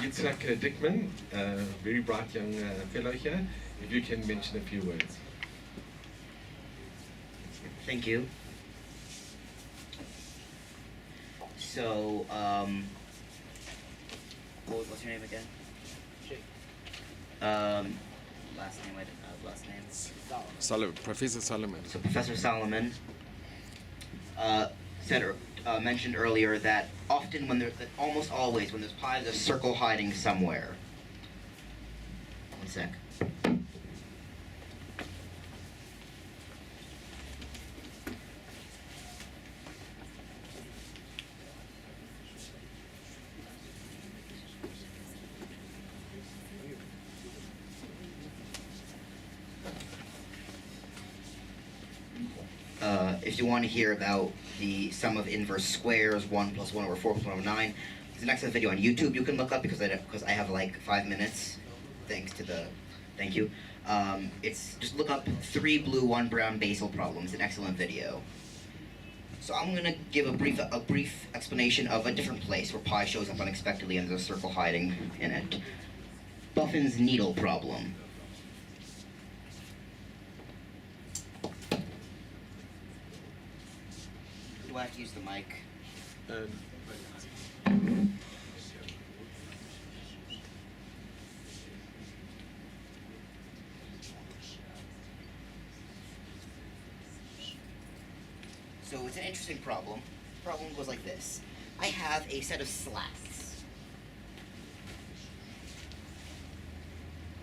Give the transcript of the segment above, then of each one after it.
Yitzhak Dickman, very bright young fellow here. If you can mention a few words. Thank you. So, what's your name again? Jake. Last name, I didn't know. Last name? Solomon, Professor Solomon. So Professor Solomon mentioned earlier that often almost always when there's pi, there's a circle hiding somewhere. One sec. If you want to hear about the sum of inverse squares, 1 plus 1 over 4 plus 1 over 9, there's an excellent video on YouTube you can look up because I have like 5 minutes, thanks to the, thank you. It's, just look up 3 blue, 1 brown basal problems, an excellent video. So I'm going to give a brief explanation of a different place where pi shows up unexpectedly and there's a circle hiding in it. Buffin's needle problem. Do I have to use the mic? So it's an interesting problem. The problem goes like this. I have a set of slats.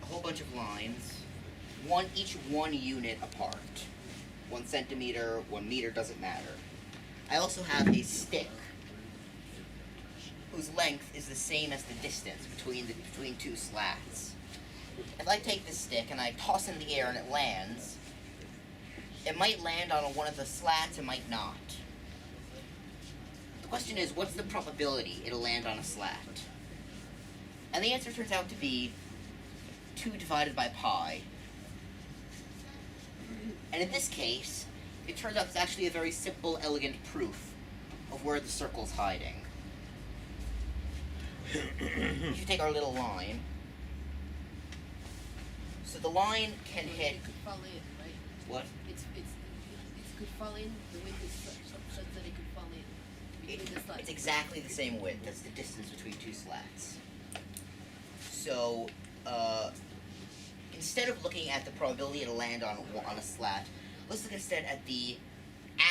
A whole bunch of lines, each one unit apart. 1 centimeter, 1 meter, doesn't matter. I also have a stick whose length is the same as the distance between 2 slats. If I take this stick and I toss it in the air and it lands, it might land on one of the slats, it might not. The question is, what's the probability it'll land on a slat? And the answer turns out to be 2 divided by pi. And in this case, it turns out it's actually a very simple, elegant proof of where the circle's hiding. If you take our little line, so the line can hit... It could fall in, right? What? It could fall in, the width is such that it could fall in between the slats. It's exactly the same width. That's the distance between 2 slats. So, instead of looking at the probability it'll land on a slat, let's look instead at the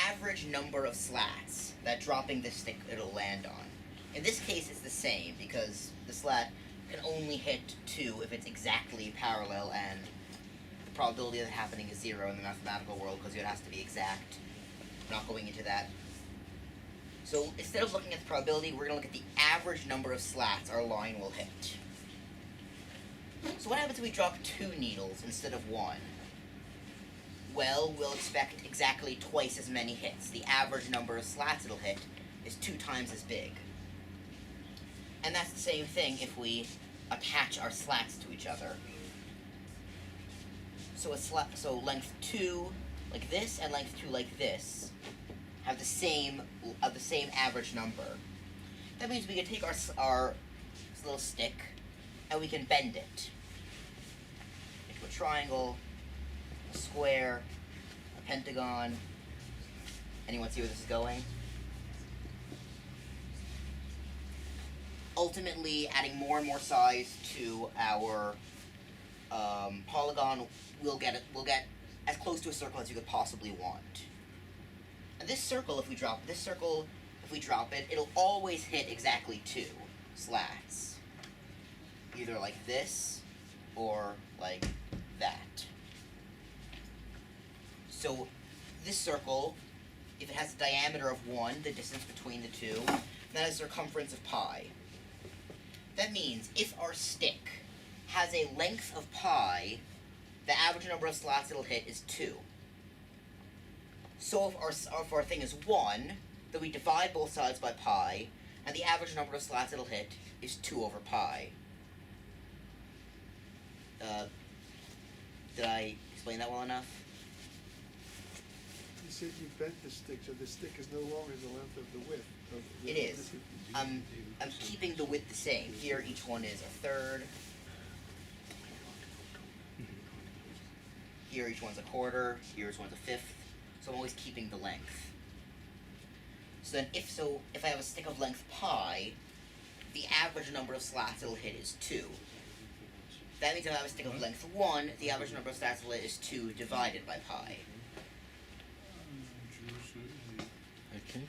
average number of slats that dropping the stick it'll land on. In this case, it's the same, because the slat can only hit 2 if it's exactly parallel, and the probability of it happening is 0 in the mathematical world, because it has to be exact. I'm not going into that. So instead of looking at the probability, we're going to look at the average number of slats our line will hit. So what happens if we drop 2 needles instead of 1? Well, we'll expect exactly twice as many hits. The average number of slats it'll hit is 2 times as big. And that's the same thing if we attach our slats to each other. So length 2 like this and length 2 like this have the same average number. That means we can take our little stick and we can bend it into a triangle, a square, a pentagon. Anyone see where this is going? Ultimately, adding more and more size to our polygon, we'll get as close to a circle as you could possibly want. And this circle, if we drop it, it'll always hit exactly 2 slats, either like this or like that. So this circle, if it has a diameter of 1, the distance between the 2, that is the circumference of pi. That means if our stick has a length of pi, the average number of slats it'll hit is 2. So if our thing is 1, then we divide both sides by pi, and the average number of slats it'll hit is 2 over pi. Did I explain that well enough? You said you bent the stick, so the stick is no longer the length of the width. It is. I'm keeping the width the same. Here, each one is a third. Here, each one's a quarter. Here, each one's a fifth. So I'm always keeping the length. So then, if I have a stick of length pi, the average number of slats it'll hit is 2. That means if I have a stick of length 1, the average number of slats it'll hit is 2 divided by pi. Okay.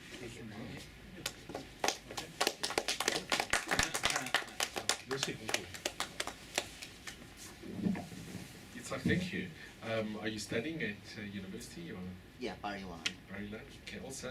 It's like, thank you. Are you studying at university or Yeah, Barilan. Maryland? Okay, also.